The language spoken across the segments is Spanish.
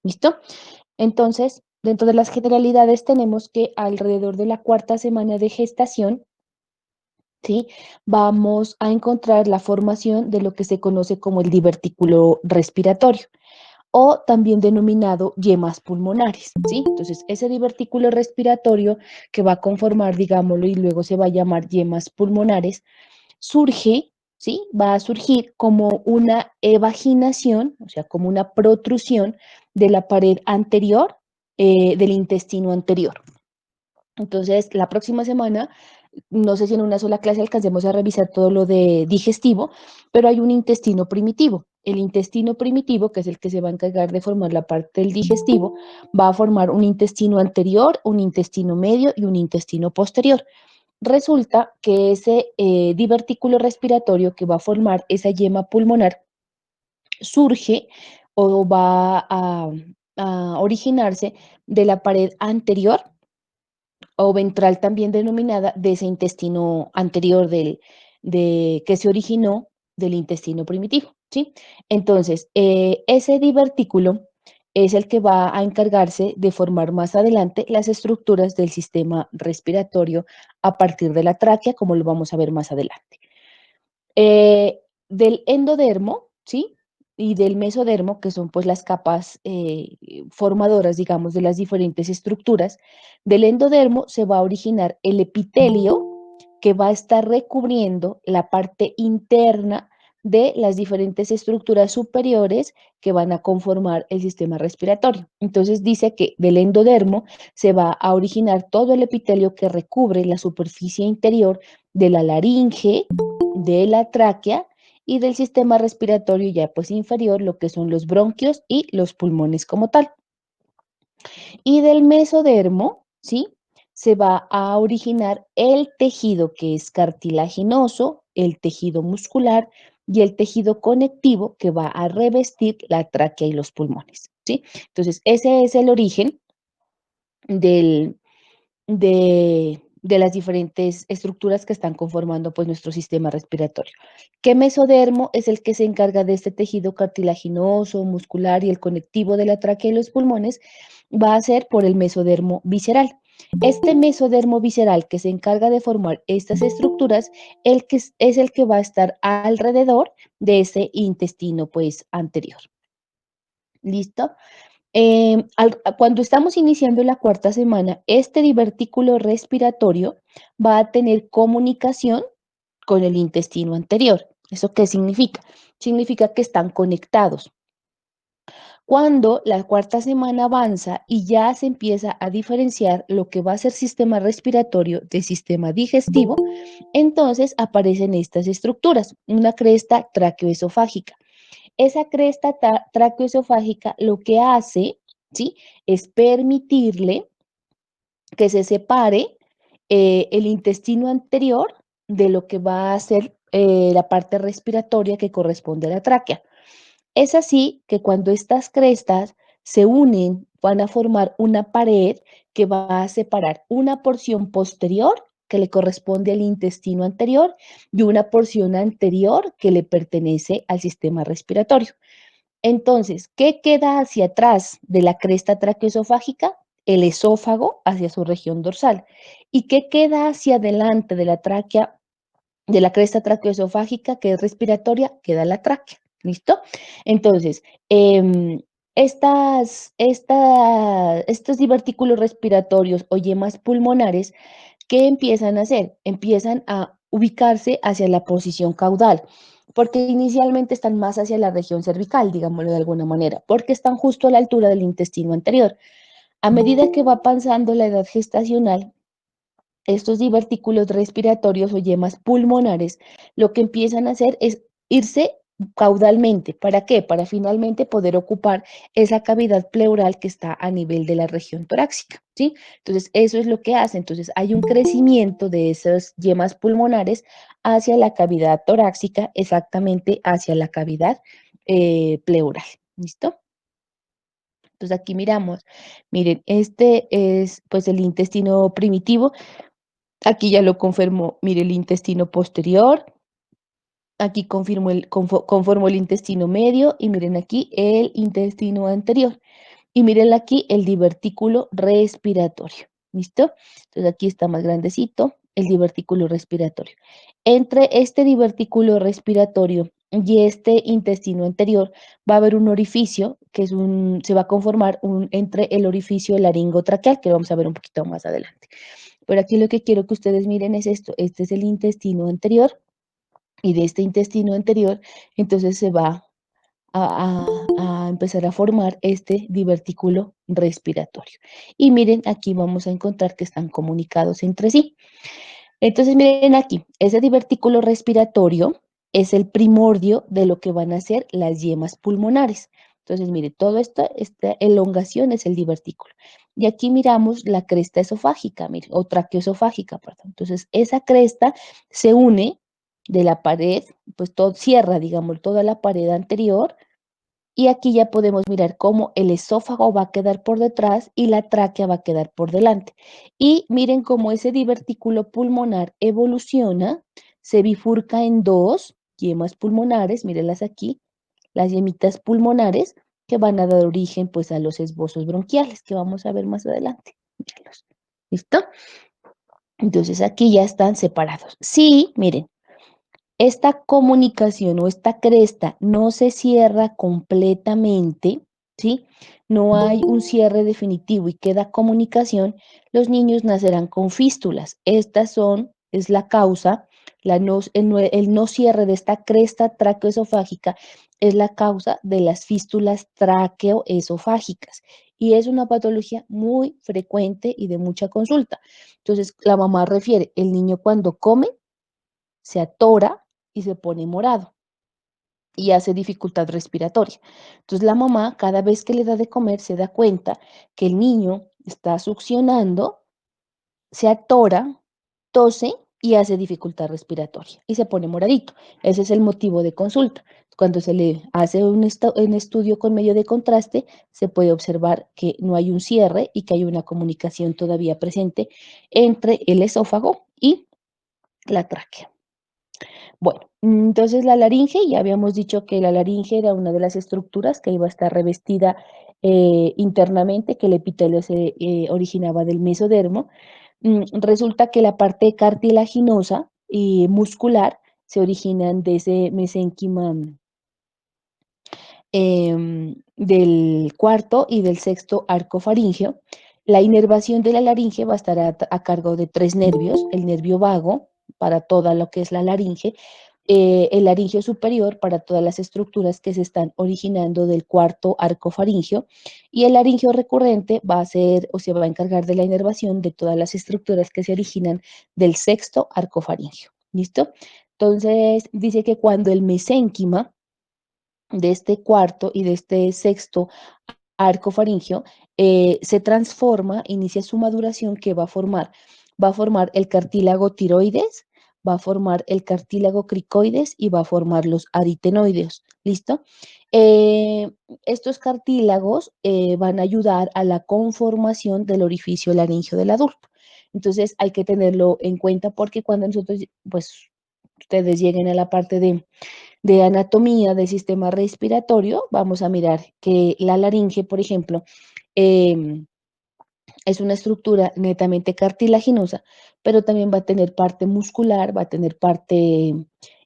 ¿Listo? Entonces, dentro de las generalidades tenemos que alrededor de la cuarta semana de gestación, ¿sí? Vamos a encontrar la formación de lo que se conoce como el divertículo respiratorio o también denominado yemas pulmonares, ¿sí? Entonces, ese divertículo respiratorio que va a conformar, digámoslo, y luego se va a llamar yemas pulmonares, surge, ¿sí? Va a surgir como una evaginación, o sea, como una protrusión de la pared anterior del intestino anterior. Entonces, la próxima semana, no sé si en una sola clase alcancemos a revisar todo lo de digestivo, pero hay un intestino primitivo. El intestino primitivo, que es el que se va a encargar de formar la parte del digestivo, va a formar un intestino anterior, un intestino medio y un intestino posterior. Resulta que ese divertículo respiratorio que va a formar esa yema pulmonar surge o va a originarse de la pared anterior o ventral también denominada de ese intestino anterior que se originó del intestino primitivo, ¿sí? Entonces, ese divertículo es el que va a encargarse de formar más adelante las estructuras del sistema respiratorio a partir de la tráquea, como lo vamos a ver más adelante. Del endodermo, ¿sí? Y del mesodermo, que son pues las capas formadoras, digamos, de las diferentes estructuras, del endodermo se va a originar el epitelio que va a estar recubriendo la parte interna de las diferentes estructuras superiores que van a conformar el sistema respiratorio. Entonces dice que del endodermo se va a originar todo el epitelio que recubre la superficie interior de la laringe, de la tráquea y del sistema respiratorio ya pues inferior, lo que son los bronquios y los pulmones como tal. Y del mesodermo, ¿sí? Se va a originar el tejido que es cartilaginoso, el tejido muscular y el tejido conectivo que va a revestir la tráquea y los pulmones, ¿sí? Entonces, ese es el origen del, de las diferentes estructuras que están conformando pues nuestro sistema respiratorio. ¿Qué mesodermo es el que se encarga de este tejido cartilaginoso, muscular y el conectivo de la tráquea y los pulmones? Va a ser por el mesodermo visceral. Este mesodermo visceral que se encarga de formar estas estructuras, es el que va a estar alrededor de ese intestino pues anterior. ¿Listo? Cuando estamos iniciando la cuarta semana, este divertículo respiratorio va a tener comunicación con el intestino anterior. ¿Eso qué significa? Significa que están conectados. Cuando la cuarta semana avanza y ya se empieza a diferenciar lo que va a ser sistema respiratorio del sistema digestivo, entonces aparecen estas estructuras, una cresta traqueoesofágica. Esa cresta traqueoesofágica lo que hace, ¿sí? Es permitirle que se separe el intestino anterior de lo que va a ser la parte respiratoria que corresponde a la tráquea. Es así que cuando estas crestas se unen, van a formar una pared que va a separar una porción posterior que le corresponde al intestino anterior y una porción anterior que le pertenece al sistema respiratorio. Entonces, ¿qué queda hacia atrás de la cresta traqueoesofágica? El esófago hacia su región dorsal. ¿Y qué queda hacia adelante de la tráquea, de la cresta traqueoesofágica, que es respiratoria? Queda la tráquea. ¿Listo? Entonces, estos divertículos respiratorios o yemas pulmonares, ¿qué empiezan a hacer? Empiezan a ubicarse hacia la posición caudal, porque inicialmente están más hacia la región cervical, digámoslo de alguna manera, porque están justo a la altura del intestino anterior. A medida que va pasando la edad gestacional, estos divertículos respiratorios o yemas pulmonares lo que empiezan a hacer es irse caudalmente. ¿Para qué? Para finalmente poder ocupar esa cavidad pleural que está a nivel de la región torácica, ¿sí? Entonces, eso es lo que hace. Entonces, hay un crecimiento de esas yemas pulmonares hacia la cavidad torácica, exactamente hacia la cavidad pleural. ¿Listo? Entonces, aquí miramos. Miren, este es pues el intestino primitivo. Aquí ya lo confirmó, mire, el intestino posterior, aquí conformó el intestino medio y miren aquí el intestino anterior. Y miren aquí el divertículo respiratorio. ¿Listo? Entonces aquí está más grandecito el divertículo respiratorio. Entre este divertículo respiratorio y este intestino anterior va a haber un orificio que se va a conformar entre el orificio laringotraqueal, que lo vamos a ver un poquito más adelante. Pero aquí lo que quiero que ustedes miren es esto. Este es el intestino anterior y de este intestino anterior entonces se va a empezar a formar este divertículo respiratorio. Y miren, aquí vamos a encontrar que están comunicados entre sí. Entonces, miren aquí, ese divertículo respiratorio es el primordio de lo que van a ser las yemas pulmonares. Entonces, mire, todo esto, esta elongación es el divertículo. Y aquí miramos la cresta esofágica, mire, o traqueoesofágica, perdón. Entonces, esa cresta se une de la pared, pues todo cierra, digamos, toda la pared anterior y aquí ya podemos mirar cómo el esófago va a quedar por detrás y la tráquea va a quedar por delante. Y miren cómo ese divertículo pulmonar evoluciona, se bifurca en dos yemas pulmonares, mírenlas aquí, las yemitas pulmonares que van a dar origen pues a los esbozos bronquiales que vamos a ver más adelante. Mírenlos. ¿Listo? Entonces aquí ya están separados. Sí, miren, esta comunicación o esta cresta no se cierra completamente, ¿sí? No hay un cierre definitivo y queda comunicación, los niños nacerán con fístulas. Estas son, es la causa, el no cierre de esta cresta traqueoesofágica es la causa de las fístulas traqueoesofágicas y es una patología muy frecuente y de mucha consulta. Entonces, la mamá refiere, el niño cuando come se atora y se pone morado y hace dificultad respiratoria. Entonces la mamá cada vez que le da de comer se da cuenta que el niño está succionando, se atora, tose y hace dificultad respiratoria y se pone moradito. Ese es el motivo de consulta. Cuando se le hace un estudio con medio de contraste, se puede observar que no hay un cierre y que hay una comunicación todavía presente entre el esófago y la tráquea. Bueno, entonces la laringe, ya habíamos dicho que la laringe era una de las estructuras que iba a estar revestida internamente, que el epitelio se originaba del mesodermo. Resulta que la parte cartilaginosa y muscular se originan de ese mesénquima del cuarto y del sexto arco faríngeo. La inervación de la laringe va a estar a cargo de tres nervios, el nervio vago para toda lo que es la laringe, el laringio superior para todas las estructuras que se están originando del cuarto arco faríngeo y el laringio recurrente va a ser o se va a encargar de la inervación de todas las estructuras que se originan del sexto arco faríngeo. ¿Listo? Entonces dice que cuando el mesénquima de este cuarto y de este sexto arco faríngeo se transforma, inicia su maduración que va a formar el cartílago tiroides, va a formar el cartílago cricoides y va a formar los aritenoides. ¿Listo? Eh, Estos cartílagos van a ayudar a la conformación del orificio laringio del adulto. Entonces hay que tenerlo en cuenta porque cuando nosotros, pues, ustedes lleguen a la parte de anatomía del sistema respiratorio, vamos a mirar que la laringe, por ejemplo, eh, es una estructura netamente cartilaginosa, pero también va a tener parte muscular, va a tener parte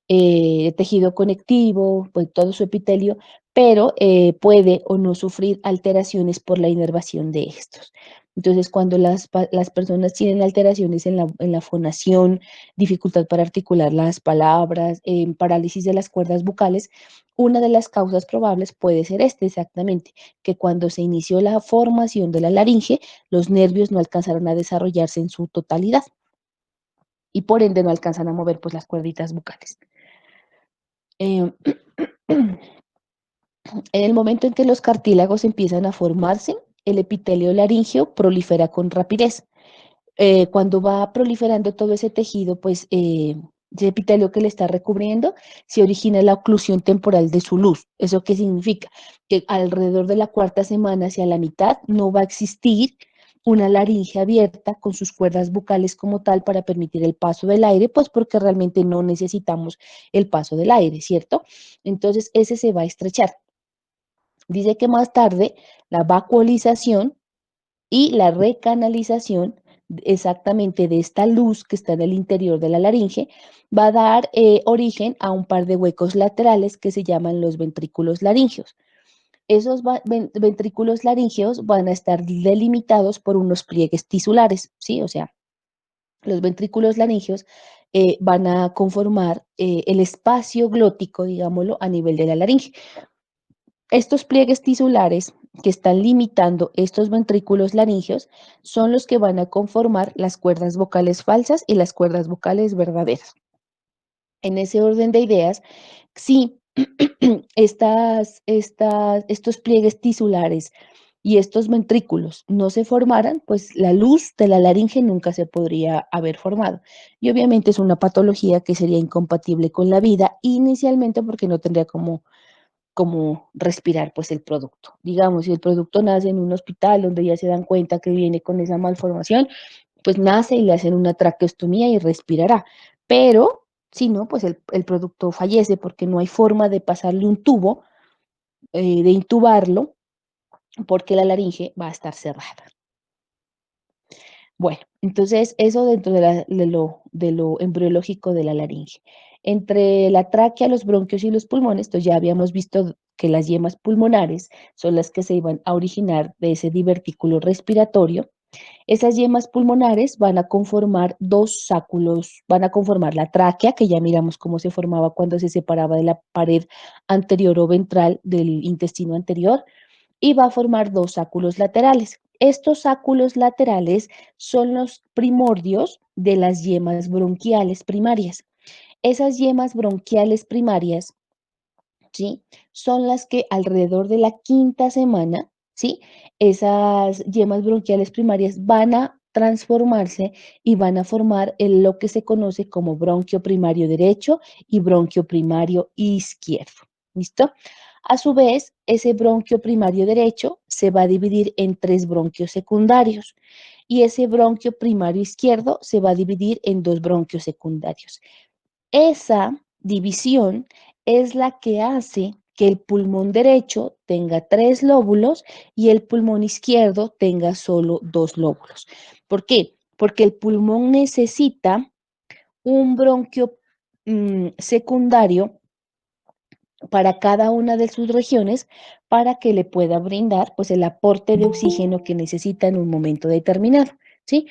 tejido conectivo, pues todo su epitelio, pero puede o no sufrir alteraciones por la inervación de estos. Entonces, cuando las personas tienen alteraciones en la fonación, dificultad para articular las palabras, parálisis de las cuerdas vocales, una de las causas probables puede ser este exactamente, que cuando se inició la formación de la laringe, los nervios no alcanzaron a desarrollarse en su totalidad y por ende no alcanzan a mover pues las cuerditas vocales. En el momento en que los cartílagos empiezan a formarse, el epitelio laringio prolifera con rapidez. Cuando va proliferando todo ese tejido, pues ese epitelio que le está recubriendo, se origina la oclusión temporal de su luz. ¿Eso qué significa? Que alrededor de la cuarta semana hacia la mitad no va a existir una laringe abierta con sus cuerdas bucales como tal para permitir el paso del aire, pues porque realmente no necesitamos el paso del aire, ¿cierto? Entonces ese se va a estrechar. Dice que más tarde la vacuolización y la recanalización exactamente de esta luz que está en el interior de la laringe va a dar origen a un par de huecos laterales que se llaman los ventrículos laringeos. Esos ventrículos laringeos van a estar delimitados por unos pliegues tisulares, ¿sí? O sea, los ventrículos laringeos van a conformar el espacio glótico, digámoslo, a nivel de la laringe. Estos pliegues tisulares que están limitando estos ventrículos laringeos son los que van a conformar las cuerdas vocales falsas y las cuerdas vocales verdaderas. En ese orden de ideas, si estos pliegues tisulares y estos ventrículos no se formaran, pues la luz de la laringe nunca se podría haber formado. Y obviamente es una patología que sería incompatible con la vida, inicialmente porque no tendría como respirar pues el producto. Digamos, si el producto nace en un hospital donde ya se dan cuenta que viene con esa malformación, pues nace y le hacen una traqueostomía y respirará. Pero si no, pues el producto fallece porque no hay forma de pasarle un tubo, de intubarlo, porque la laringe va a estar cerrada. Bueno, entonces eso dentro de lo embriológico de la laringe. Entre la tráquea, los bronquios y los pulmones, entonces ya habíamos visto que las yemas pulmonares son las que se iban a originar de ese divertículo respiratorio. Esas yemas pulmonares van a conformar dos sáculos, van a conformar la tráquea, que ya miramos cómo se formaba cuando se separaba de la pared anterior o ventral del intestino anterior, y va a formar dos sáculos laterales. Estos sáculos laterales son los primordios de las yemas bronquiales primarias. Esas yemas bronquiales primarias, ¿sí? Son las que alrededor de la quinta semana, ¿sí? Esas yemas bronquiales primarias van a transformarse y van a formar lo que se conoce como bronquio primario derecho y bronquio primario izquierdo. ¿Listo? A su vez, ese bronquio primario derecho se va a dividir en tres bronquios secundarios y ese bronquio primario izquierdo se va a dividir en dos bronquios secundarios. Esa división es la que hace que el pulmón derecho tenga tres lóbulos y el pulmón izquierdo tenga solo dos lóbulos. ¿Por qué? Porque el pulmón necesita un bronquio secundario para cada una de sus regiones para que le pueda brindar pues el aporte de oxígeno que necesita en un momento determinado, ¿sí?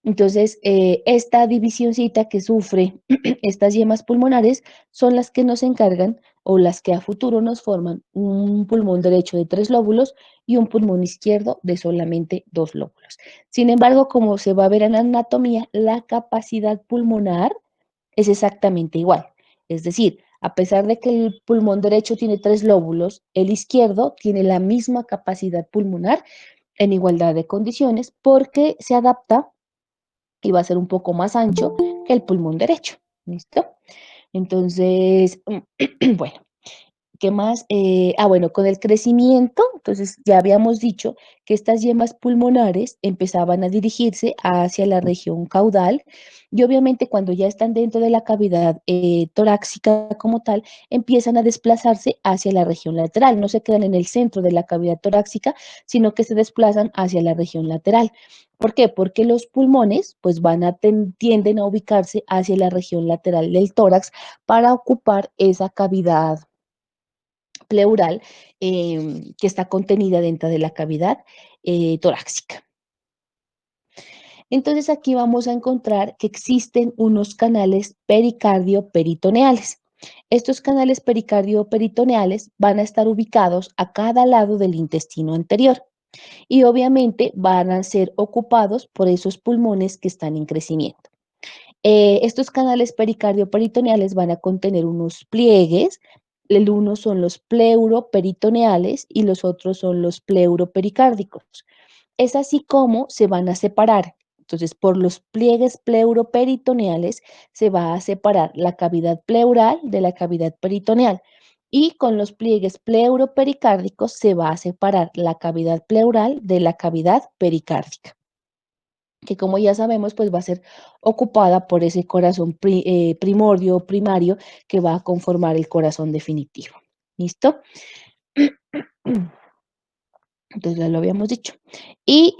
Entonces, esta divisioncita que sufre estas yemas pulmonares son las que nos encargan o las que a futuro nos forman un pulmón derecho de tres lóbulos y un pulmón izquierdo de solamente dos lóbulos. Sin embargo, como se va a ver en la anatomía, la capacidad pulmonar es exactamente igual. Es decir, a pesar de que el pulmón derecho tiene tres lóbulos, el izquierdo tiene la misma capacidad pulmonar en igualdad de condiciones porque se adapta y va a ser un poco más ancho que el pulmón derecho. ¿Listo? Entonces, bueno, ¿qué más? Bueno, con el crecimiento, entonces ya habíamos dicho que estas yemas pulmonares empezaban a dirigirse hacia la región caudal y obviamente cuando ya están dentro de la cavidad torácica como tal, empiezan a desplazarse hacia la región lateral. No se quedan en el centro de la cavidad torácica, sino que se desplazan hacia la región lateral. ¿Por qué? Porque los pulmones pues tienden a ubicarse hacia la región lateral del tórax para ocupar esa cavidad pleural que está contenida dentro de la cavidad torácica. Entonces aquí vamos a encontrar que existen unos canales pericardio-peritoneales. Estos canales pericardio-peritoneales van a estar ubicados a cada lado del intestino anterior y obviamente van a ser ocupados por esos pulmones que están en crecimiento. Estos canales pericardio-peritoneales van a contener unos pliegues. El uno son los pleuroperitoneales y los otros son los pleuropericárdicos. Es así como se van a separar. Entonces, por los pliegues pleuroperitoneales se va a separar la cavidad pleural de la cavidad peritoneal. Y con los pliegues pleuropericárdicos se va a separar la cavidad pleural de la cavidad pericárdica, que como ya sabemos, pues va a ser ocupada por ese corazón primordio primario que va a conformar el corazón definitivo. ¿Listo? Entonces ya lo habíamos dicho. Y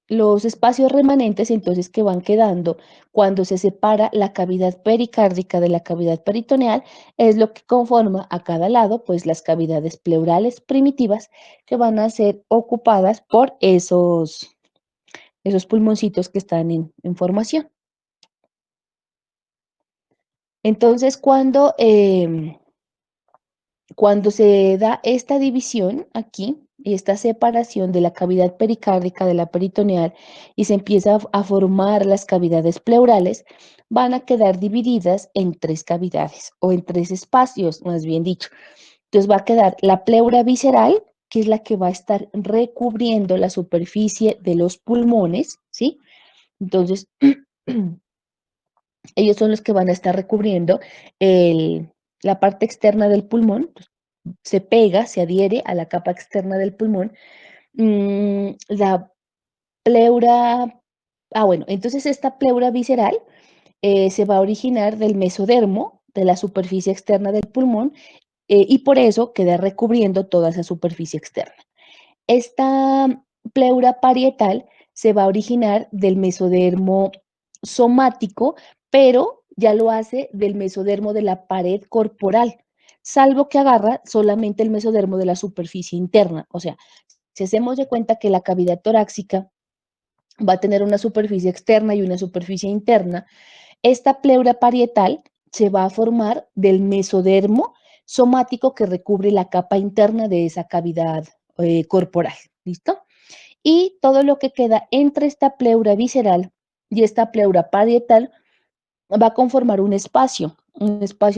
los espacios remanentes, entonces, que van quedando cuando se separa la cavidad pericárdica de la cavidad peritoneal, es lo que conforma a cada lado, pues, las cavidades pleurales primitivas que van a ser ocupadas por esos pulmoncitos que están en formación. Entonces, cuando se da esta división aquí y esta separación de la cavidad pericárdica de la peritoneal y se empieza a formar las cavidades pleurales, van a quedar divididas en tres cavidades o en tres espacios, más bien dicho. Entonces va a quedar la pleura visceral, que es la que va a estar recubriendo la superficie de los pulmones, ¿sí? Entonces, ellos son los que van a estar recubriendo la parte externa del pulmón, se pega, se adhiere a la capa externa del pulmón. La pleura, bueno, entonces esta pleura visceral se va a originar del mesodermo, de la superficie externa del pulmón, y por eso queda recubriendo toda esa superficie externa. Esta pleura parietal se va a originar del mesodermo somático, pero ya lo hace del mesodermo de la pared corporal, salvo que agarra solamente el mesodermo de la superficie interna. O sea, si hacemos de cuenta que la cavidad torácica va a tener una superficie externa y una superficie interna, esta pleura parietal se va a formar del mesodermo somático que recubre la capa interna de esa cavidad corporal. ¿Listo? Y todo lo que queda entre esta pleura visceral y esta pleura parietal va a conformar un espacio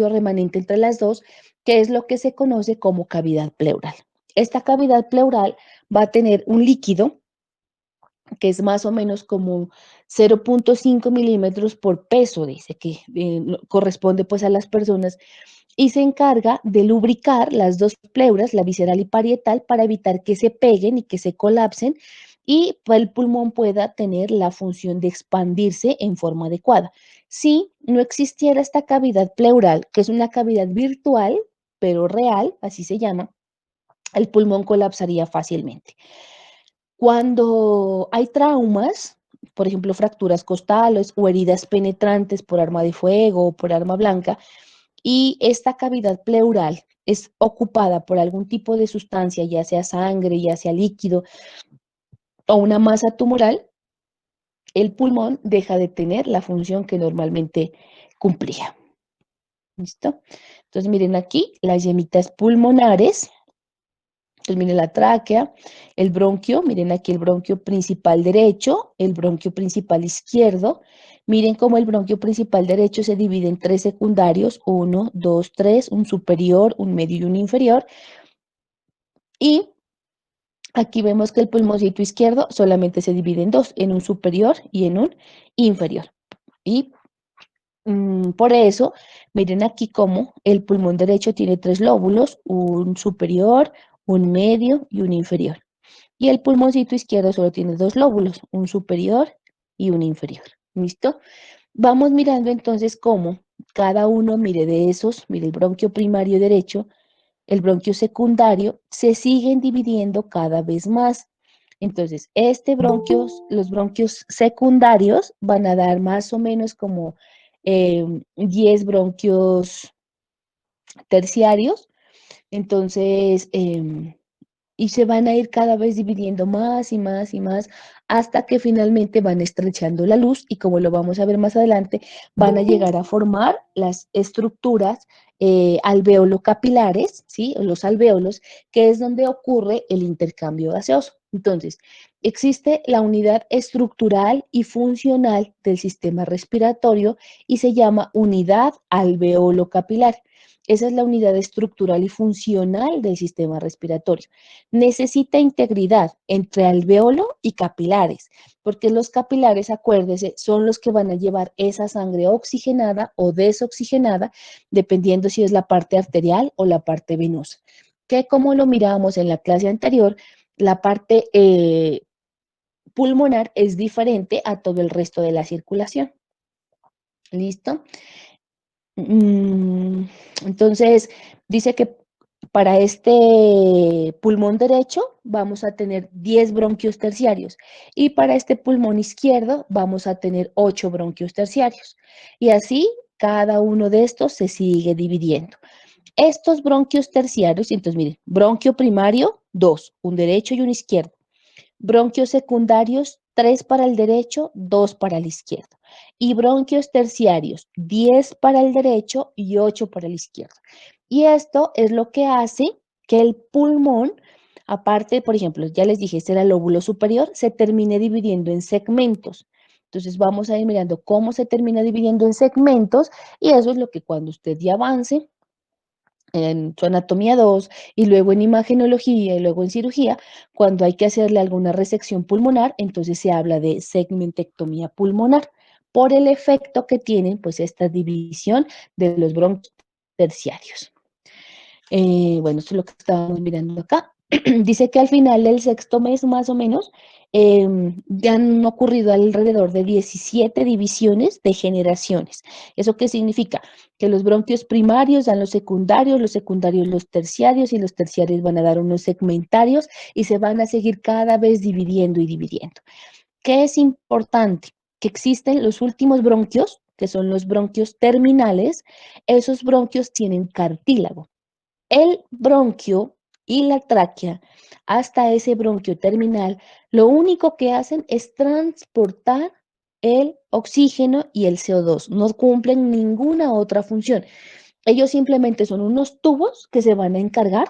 remanente entre las dos, que es lo que se conoce como cavidad pleural. Esta cavidad pleural va a tener un líquido que es más o menos como 0.5 milímetros por peso, dice que corresponde pues a las personas y se encarga de lubricar las dos pleuras, la visceral y parietal, para evitar que se peguen y que se colapsen y el pulmón pueda tener la función de expandirse en forma adecuada. Si no existiera esta cavidad pleural, que es una cavidad virtual, pero real, así se llama, el pulmón colapsaría fácilmente. Cuando hay traumas, por ejemplo, fracturas costales o heridas penetrantes por arma de fuego o por arma blanca, y esta cavidad pleural es ocupada por algún tipo de sustancia, ya sea sangre, ya sea líquido o una masa tumoral, el pulmón deja de tener la función que normalmente cumplía. ¿Listo? Entonces, miren aquí las yemitas pulmonares. Entonces, miren la tráquea, el bronquio, miren aquí el bronquio principal derecho, el bronquio principal izquierdo. Miren cómo el bronquio principal derecho se divide en tres secundarios, uno, dos, tres, un superior, un medio y un inferior. Y aquí vemos que el pulmoncito izquierdo solamente se divide en dos, en un superior y en un inferior. Y por eso, miren aquí cómo el pulmón derecho tiene tres lóbulos, un superior, un medio y un inferior. Y el pulmoncito izquierdo solo tiene dos lóbulos, un superior y un inferior. ¿Listo? Vamos mirando entonces cómo cada uno, mire, de esos, mire, el bronquio primario derecho, el bronquio secundario, se siguen dividiendo cada vez más. Entonces, los bronquios secundarios van a dar más o menos como 10 bronquios terciarios. Entonces, y se van a ir cada vez dividiendo más y más y más hasta que finalmente van estrechando la luz y como lo vamos a ver más adelante, van a llegar a formar las estructuras alveolo-capilares, ¿sí? Los alvéolos, que es donde ocurre el intercambio gaseoso. Entonces, existe la unidad estructural y funcional del sistema respiratorio y se llama unidad alveolo-capilar. Esa es la unidad estructural y funcional del sistema respiratorio. Necesita integridad entre alveolo y capilares, porque los capilares, acuérdese, son los que van a llevar esa sangre oxigenada o desoxigenada, dependiendo si es la parte arterial o la parte venosa. Que como lo miramos en la clase anterior, la parte pulmonar es diferente a todo el resto de la circulación. ¿Listo? Entonces, dice que Para este pulmón derecho vamos a tener 10 bronquios terciarios y para este pulmón izquierdo vamos a tener 8 bronquios terciarios. Y así cada uno de estos se sigue dividiendo. Estos bronquios terciarios, entonces miren, bronquio primario, 2, un derecho y un izquierdo. Bronquios secundarios, 3 para el derecho, 2 para el izquierdo. Y bronquios terciarios, 10 para el derecho y 8 para el izquierdo. Y esto es lo que hace que el pulmón, aparte, por ejemplo, ya les dije, este era el lóbulo superior, se termine dividiendo en segmentos. Entonces vamos a ir mirando cómo se termina dividiendo en segmentos y eso es lo que cuando usted ya avance en su anatomía 2 y luego en imagenología y luego en cirugía, cuando hay que hacerle alguna resección pulmonar, entonces se habla de segmentectomía pulmonar por el efecto que tienen pues esta división de los bronquios terciarios. Bueno, esto es lo que estábamos mirando acá. Dice que al final del sexto mes, más o menos, ya han ocurrido alrededor de 17 divisiones de generaciones. ¿Eso qué significa? Que los bronquios primarios dan los secundarios los terciarios y los terciarios van a dar unos segmentarios y se van a seguir cada vez dividiendo y dividiendo. ¿Qué es importante? Que existen los últimos bronquios, que son los bronquios terminales. Esos bronquios tienen cartílago. El bronquio y la tráquea hasta ese bronquio terminal, lo único que hacen es transportar el oxígeno y el CO2. No cumplen ninguna otra función. Ellos simplemente son unos tubos que se van a encargar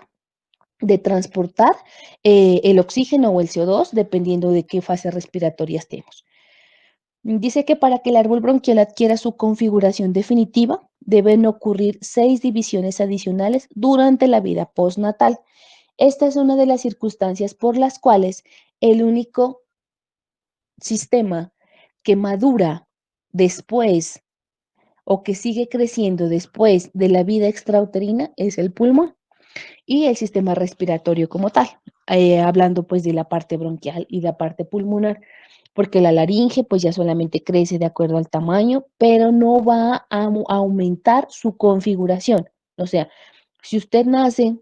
de transportar el oxígeno o el CO2 dependiendo de qué fase respiratoria estemos. Dice que para que el árbol bronquial adquiera su configuración definitiva, deben ocurrir 6 divisiones adicionales durante la vida postnatal. Esta es una de las circunstancias por las cuales el único sistema que madura después o que sigue creciendo después de la vida extrauterina es el pulmón y el sistema respiratorio como tal, hablando pues de la parte bronquial y la parte pulmonar, porque la laringe pues ya solamente crece de acuerdo al tamaño, pero no va a aumentar su configuración. O sea, si usted nace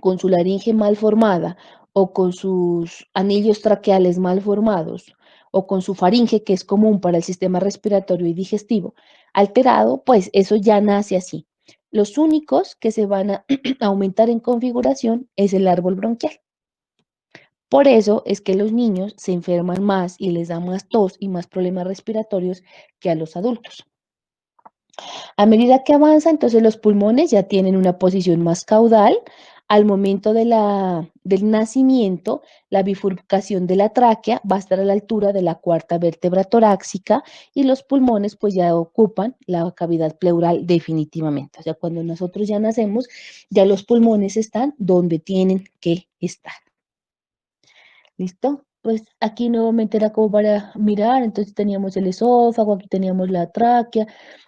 con su laringe mal formada o con sus anillos traqueales mal formados o con su faringe, que es común para el sistema respiratorio y digestivo, alterado, pues eso ya nace así. Los únicos que se van a aumentar en configuración es el árbol bronquial. Por eso es que los niños se enferman más y les da más tos y más problemas respiratorios que a los adultos. A medida que avanza, entonces los pulmones ya tienen una posición más caudal. Al momento del nacimiento, la bifurcación de la tráquea va a estar a la altura de la cuarta vértebra torácica y los pulmones pues ya ocupan la cavidad pleural definitivamente. O sea, cuando nosotros ya nacemos, ya los pulmones están donde tienen que estar. ¿Listo? Pues aquí nuevamente era como para mirar, entonces teníamos el esófago, aquí teníamos la tráquea,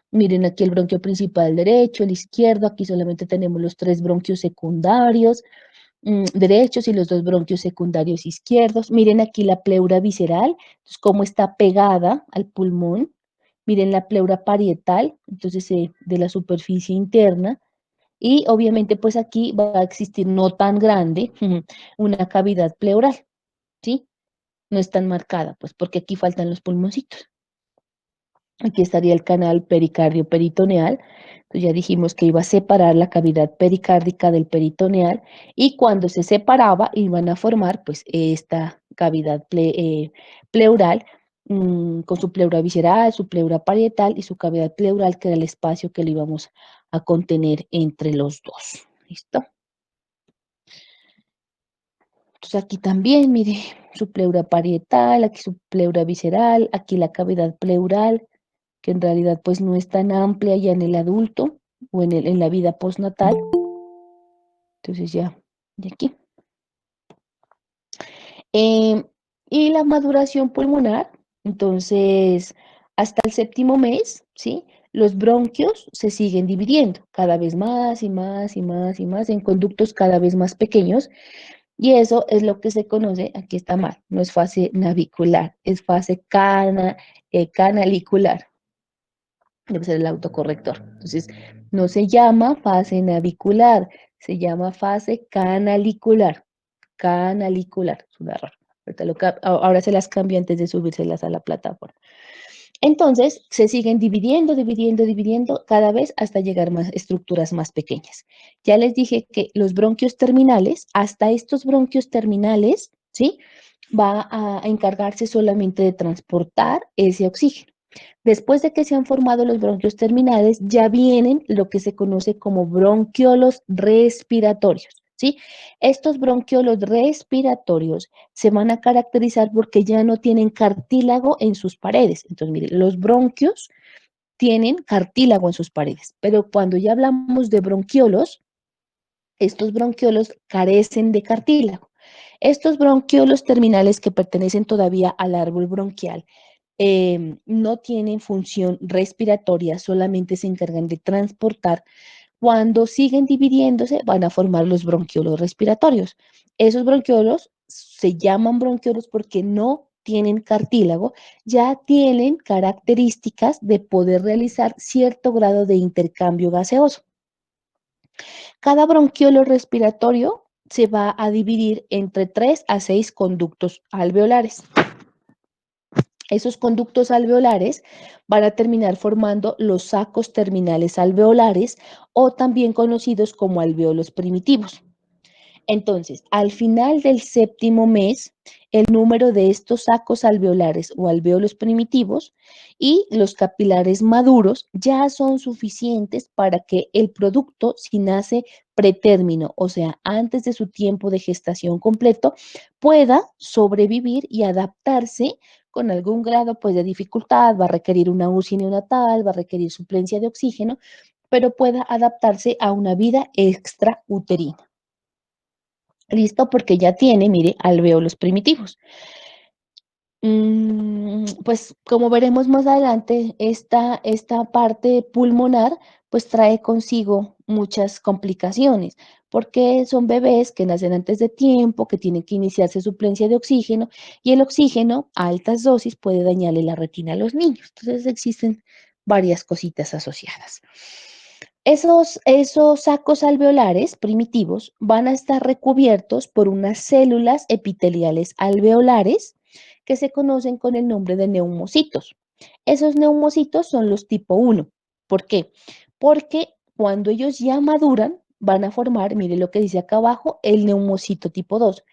miren aquí el bronquio principal derecho, el izquierdo, aquí solamente tenemos los 3 bronquios secundarios derechos y los 2 bronquios secundarios izquierdos. Miren aquí la pleura visceral, entonces cómo está pegada al pulmón. Miren la pleura parietal, entonces de la superficie interna. Y obviamente pues aquí va a existir no tan grande una cavidad pleural, ¿sí? No es tan marcada, pues porque aquí faltan los pulmoncitos. Aquí estaría el canal pericardio peritoneal. Entonces ya dijimos que iba a separar la cavidad pericárdica del peritoneal y cuando se separaba iban a formar pues esta cavidad pleural con su pleura visceral, su pleura parietal y su cavidad pleural que era el espacio que le íbamos a contener entre los dos. ¿Listo? Entonces aquí también, mire, su pleura parietal, aquí su pleura visceral, aquí la cavidad pleural, que en realidad pues no es tan amplia ya en el adulto o en la vida postnatal. Entonces ya, de aquí. Eh, y la maduración pulmonar, entonces hasta el séptimo mes, ¿sí? Los bronquios se siguen dividiendo cada vez más y más y más y más en conductos cada vez más pequeños. Y eso es lo que se conoce, aquí está mal, no es fase navicular, es fase canalicular. Debe ser el autocorrector. Entonces, no se llama fase navicular, Se llama fase canalicular. Canalicular, es un error. Ahora se las cambio antes de subírselas a la plataforma. Entonces, se siguen dividiendo, dividiendo, dividiendo cada vez hasta llegar a estructuras más pequeñas. Ya les dije que los bronquios terminales, hasta estos bronquios terminales, ¿sí? Va a encargarse solamente de transportar ese oxígeno. Después de que se han formado los bronquios terminales, ya vienen lo que se conoce como bronquiolos respiratorios, ¿sí? Estos bronquiolos respiratorios se van a caracterizar porque ya no tienen cartílago en sus paredes. Entonces, miren, los bronquios tienen cartílago en sus paredes, pero cuando ya hablamos de bronquiolos, estos bronquiolos carecen de cartílago. Estos bronquiolos terminales que pertenecen todavía al árbol bronquial no tienen función respiratoria, solamente se encargan de transportar. Cuando siguen dividiéndose, van a formar los bronquiolos respiratorios. Esos bronquiolos se llaman bronquiolos porque no tienen cartílago, ya tienen características de poder realizar cierto grado de intercambio gaseoso. Cada bronquiolo respiratorio se va a dividir entre 3 a 6 conductos alveolares. Esos conductos alveolares van a terminar formando los sacos terminales alveolares o también conocidos como alveolos primitivos. Entonces, al final del séptimo mes, el número de estos sacos alveolares o alveolos primitivos y los capilares maduros ya son suficientes para que el producto, si nace pretérmino, o sea, antes de su tiempo de gestación completo, pueda sobrevivir y adaptarse con algún grado pues, de dificultad, va a requerir una UCI neonatal, va a requerir suplencia de oxígeno, pero pueda adaptarse a una vida extrauterina. Listo, porque ya tiene, mire, alvéolos primitivos. Pues como veremos más adelante, esta parte pulmonar pues trae consigo muchas complicaciones, porque son bebés que nacen antes de tiempo, que tienen que iniciarse suplencia de oxígeno, y el oxígeno a altas dosis puede dañarle la retina a los niños. Entonces existen varias cositas asociadas. Esos sacos alveolares primitivos van a estar recubiertos por unas células epiteliales alveolares que se conocen con el nombre de neumocitos. Esos neumocitos son los tipo 1. ¿Por qué? Porque cuando ellos ya maduran, van a formar, mire lo que dice acá abajo, el neumocito tipo 2.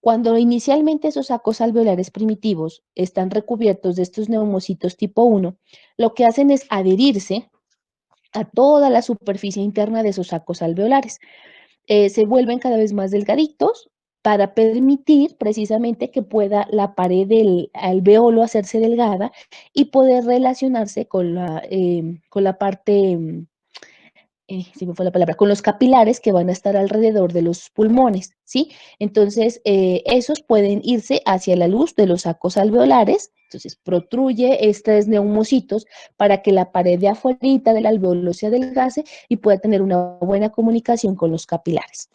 Cuando inicialmente esos sacos alveolares primitivos están recubiertos de estos neumocitos tipo 1, lo que hacen es adherirse a toda la superficie interna de esos sacos alveolares. Se vuelven cada vez más delgaditos para permitir precisamente que pueda la pared del alveolo hacerse delgada y poder relacionarse con la parte, se me fue la palabra, con los capilares que van a estar alrededor de los pulmones, ¿sí? Entonces, esos pueden irse hacia la luz de los sacos alveolares, entonces protruye estos neumocitos para que la pared de afuera del alveolo se adelgace y pueda tener una buena comunicación con los capilares.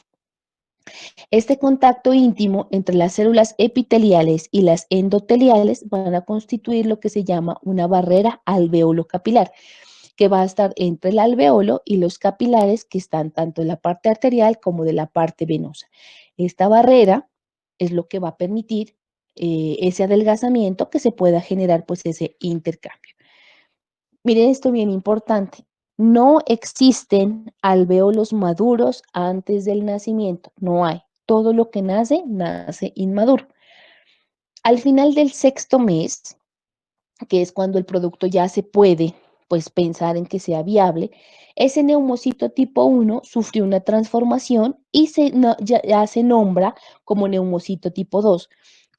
Este contacto íntimo entre las células epiteliales y las endoteliales van a constituir lo que se llama una barrera alveolo-capilar, que va a estar entre el alveolo y los capilares que están tanto en la parte arterial como de la parte venosa. Esta barrera es lo que va a permitir ese adelgazamiento que se pueda generar pues ese intercambio. Miren esto bien importante. No existen alvéolos maduros antes del nacimiento. No hay. Todo lo que nace, nace inmaduro. Al final del sexto mes, que es cuando el producto ya se puede pues pensar en que sea viable, ese neumocito tipo 1 sufrió una transformación y ya se nombra como neumocito tipo 2.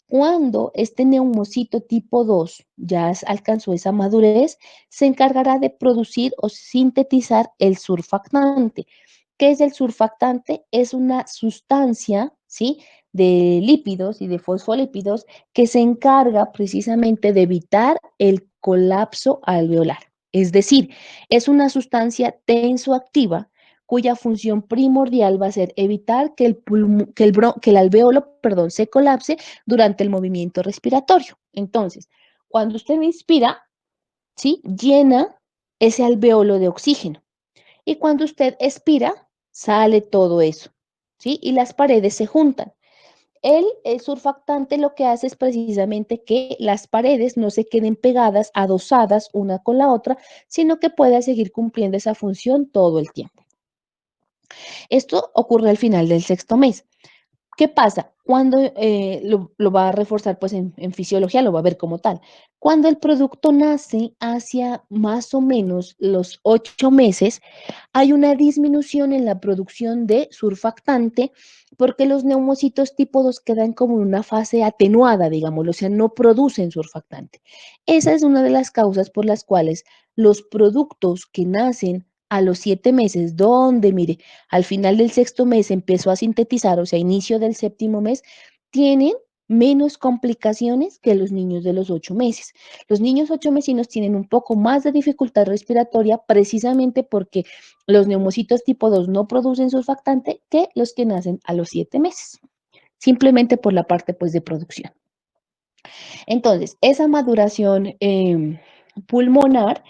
Cuando este neumocito tipo 2 ya alcanzó esa madurez, se encargará de producir o sintetizar el surfactante. ¿Qué es el surfactante? Es una sustancia, ¿sí? De lípidos y de fosfolípidos que se encarga precisamente de evitar el colapso alveolar. Es decir, es una sustancia tensoactiva cuya función primordial va a ser evitar que el alveolo, perdón, se colapse durante el movimiento respiratorio. Entonces, cuando usted inspira, ¿sí? Llena ese alveolo de oxígeno. Y cuando usted expira, sale todo eso, ¿sí? Y las paredes se juntan. El surfactante lo que hace es precisamente que las paredes no se queden pegadas, adosadas una con la otra, sino que pueda seguir cumpliendo esa función todo el tiempo. Esto ocurre al final del sexto mes. ¿Qué pasa? Cuando lo va a reforzar pues en fisiología, lo va a ver como tal. Cuando el producto nace hacia más o menos los 8 meses, hay una disminución en la producción de surfactante porque los neumocitos tipo 2 quedan como en una fase atenuada, digámoslo, o sea, no producen surfactante. Esa es una de las causas por las cuales los productos que nacen a los 7 meses, donde, mire, al final del sexto mes empezó a sintetizar, o sea, inicio del séptimo mes, tienen menos complicaciones que los niños de los 8 meses. Los niños 8 mesinos tienen un poco más de dificultad respiratoria precisamente porque los neumocitos tipo 2 no producen surfactante que los que nacen a los 7 meses, simplemente por la parte pues de producción. Entonces, esa maduración pulmonar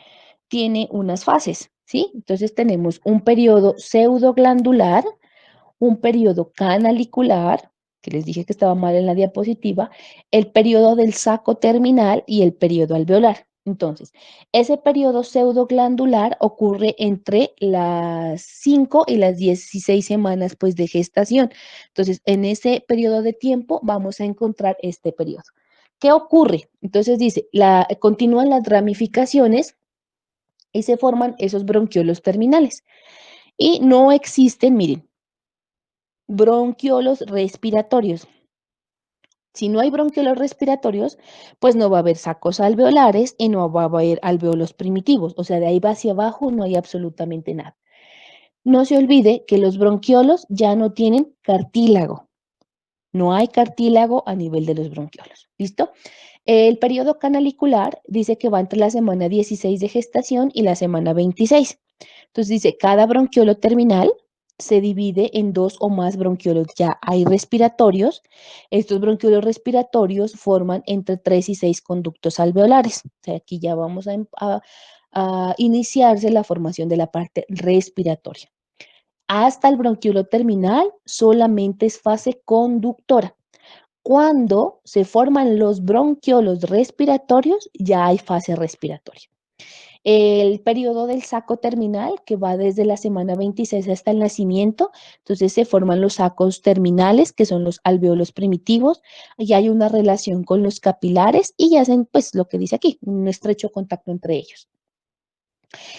tiene unas fases, ¿sí? Entonces tenemos un periodo pseudoglandular, un periodo canalicular, que les dije que estaba mal en la diapositiva, el periodo del saco terminal y el periodo alveolar. Entonces, ese periodo pseudoglandular ocurre entre las 5 y las 16 semanas pues, de gestación. Entonces, en ese periodo de tiempo vamos a encontrar este periodo. ¿Qué ocurre? Entonces dice, continúan las ramificaciones y se forman esos bronquiolos terminales. Y no existen, miren, bronquiolos respiratorios. Si no hay bronquiolos respiratorios, pues no va a haber sacos alveolares y no va a haber alveolos primitivos. O sea, de ahí va hacia abajo no hay absolutamente nada. No se olvide que los bronquiolos ya no tienen cartílago. No hay cartílago a nivel de los bronquiolos. ¿Listo? El periodo canalicular dice que va entre la semana 16 de gestación y la semana 26. Entonces dice, cada bronquiolo terminal se divide en dos o más bronquiolos ya hay respiratorios. Estos bronquiolos respiratorios forman entre 3 y 6 conductos alveolares. O sea, aquí ya vamos a iniciarse la formación de la parte respiratoria. Hasta el bronquiolo terminal solamente es fase conductora. Cuando se forman los bronquiolos respiratorios, ya hay fase respiratoria. El periodo del saco terminal, que va desde la semana 26 hasta el nacimiento, entonces se forman los sacos terminales, que son los alveolos primitivos, y hay una relación con los capilares y hacen, pues, lo que dice aquí, un estrecho contacto entre ellos.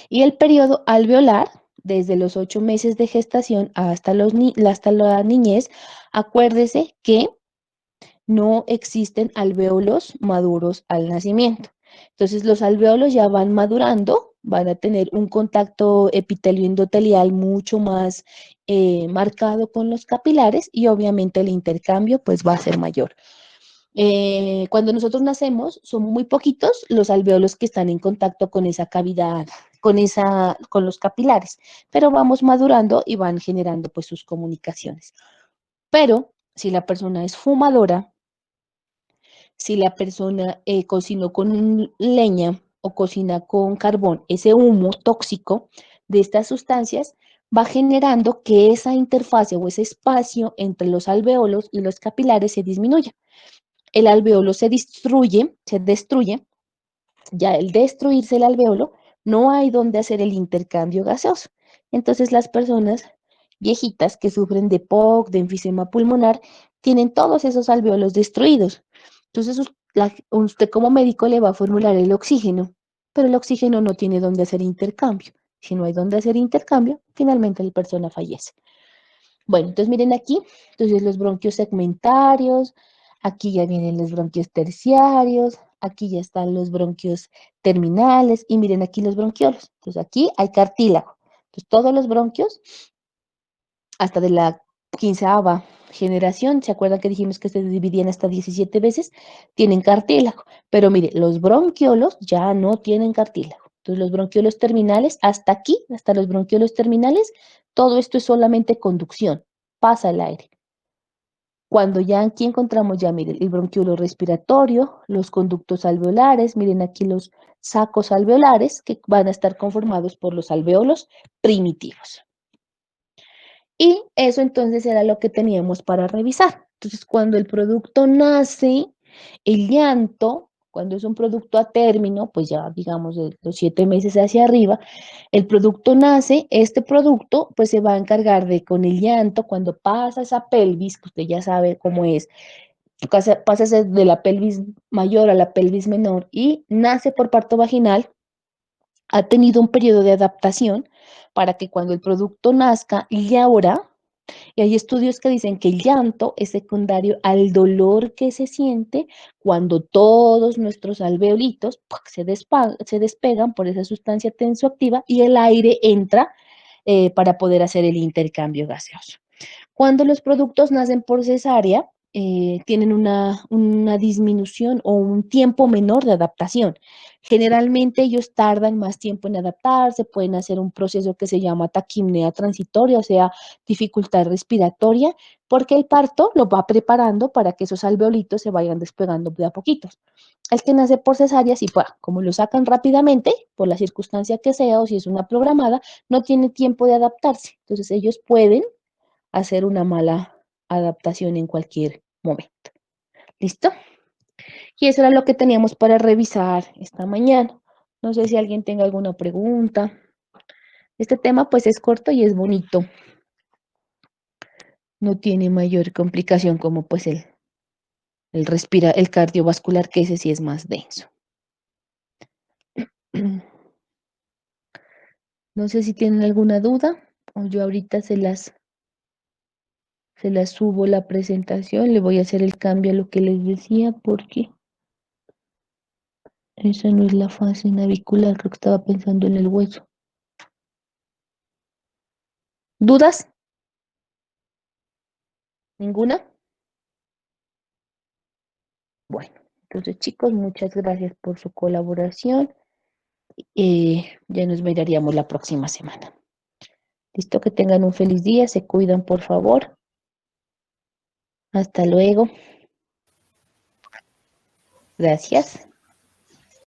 Y el periodo alveolar, desde los 8 meses de gestación hasta la niñez, acuérdese que no existen alvéolos maduros al nacimiento. Entonces, los alvéolos ya van madurando, van a tener un contacto epitelio-endotelial mucho más marcado con los capilares y obviamente el intercambio pues va a ser mayor. Cuando nosotros nacemos, son muy poquitos los alvéolos que están en contacto con esa cavidad, con los capilares, pero vamos madurando y van generando pues sus comunicaciones. Pero si la persona es fumadora, si la persona cocinó con leña o cocina con carbón, ese humo tóxico de estas sustancias va generando que esa interfase o ese espacio entre los alvéolos y los capilares se disminuya. El alvéolo se destruye, ya al destruirse el alvéolo, no hay donde hacer el intercambio gaseoso. Entonces las personas viejitas que sufren de POC, de enfisema pulmonar, tienen todos esos alvéolos destruidos. Entonces usted como médico le va a formular el oxígeno, pero el oxígeno no tiene donde hacer intercambio. Si no hay donde hacer intercambio, finalmente la persona fallece. Bueno, entonces miren aquí, entonces los bronquios segmentarios, aquí ya vienen los bronquios terciarios, aquí ya están los bronquios terminales y miren aquí los bronquiolos. Entonces aquí hay cartílago. Entonces todos los bronquios, hasta de la quinceava generación, ¿se acuerdan que dijimos que se dividían hasta 17 veces? Tienen cartílago. Pero mire, los bronquiolos ya no tienen cartílago. Entonces los bronquiolos terminales, hasta aquí, hasta los bronquiolos terminales, todo esto es solamente conducción, pasa el aire. Cuando ya aquí encontramos ya, miren, el bronquiolo respiratorio, los conductos alveolares, miren aquí los sacos alveolares que van a estar conformados por los alvéolos primitivos. Y eso entonces era lo que teníamos para revisar. Entonces, cuando el producto nace, el llanto, cuando es un producto a término, pues ya digamos de los 7 meses hacia arriba, el producto nace, este producto pues se va a encargar de con el llanto, cuando pasa esa pelvis, que usted ya sabe cómo es, pasa de la pelvis mayor a la pelvis menor y nace por parto vaginal, ha tenido un periodo de adaptación para que cuando el producto nazca y ahora, y hay estudios que dicen que el llanto es secundario al dolor que se siente cuando todos nuestros alveolitos ¡puc! Se despegan por esa sustancia tensoactiva y el aire entra para poder hacer el intercambio gaseoso. Cuando los productos nacen por cesárea, tienen una disminución o un tiempo menor de adaptación. Generalmente ellos tardan más tiempo en adaptarse, pueden hacer un proceso que se llama taquimnea transitoria, o sea, dificultad respiratoria, porque el parto lo va preparando para que esos alveolitos se vayan despegando de a poquitos. El que nace por cesárea, sí, pues, como lo sacan rápidamente, por la circunstancia que sea, o si es una programada, no tiene tiempo de adaptarse. Entonces ellos pueden hacer una mala adaptación en cualquier momento. ¿Listo? Y eso era lo que teníamos para revisar esta mañana. No sé si alguien tenga alguna pregunta. Este tema pues es corto y es bonito. No tiene mayor complicación como pues el cardiovascular, que ese sí es más denso. No sé si tienen alguna duda o yo ahorita se las subo la presentación. Le voy a hacer el cambio a lo que les decía porque esa no es la fase navicular, creo que estaba pensando en el hueso. ¿Dudas? ¿Ninguna? Bueno, entonces chicos, muchas gracias por su colaboración. Ya nos miraríamos la próxima semana. Listo, que tengan un feliz día, se cuidan por favor. Hasta luego. Gracias.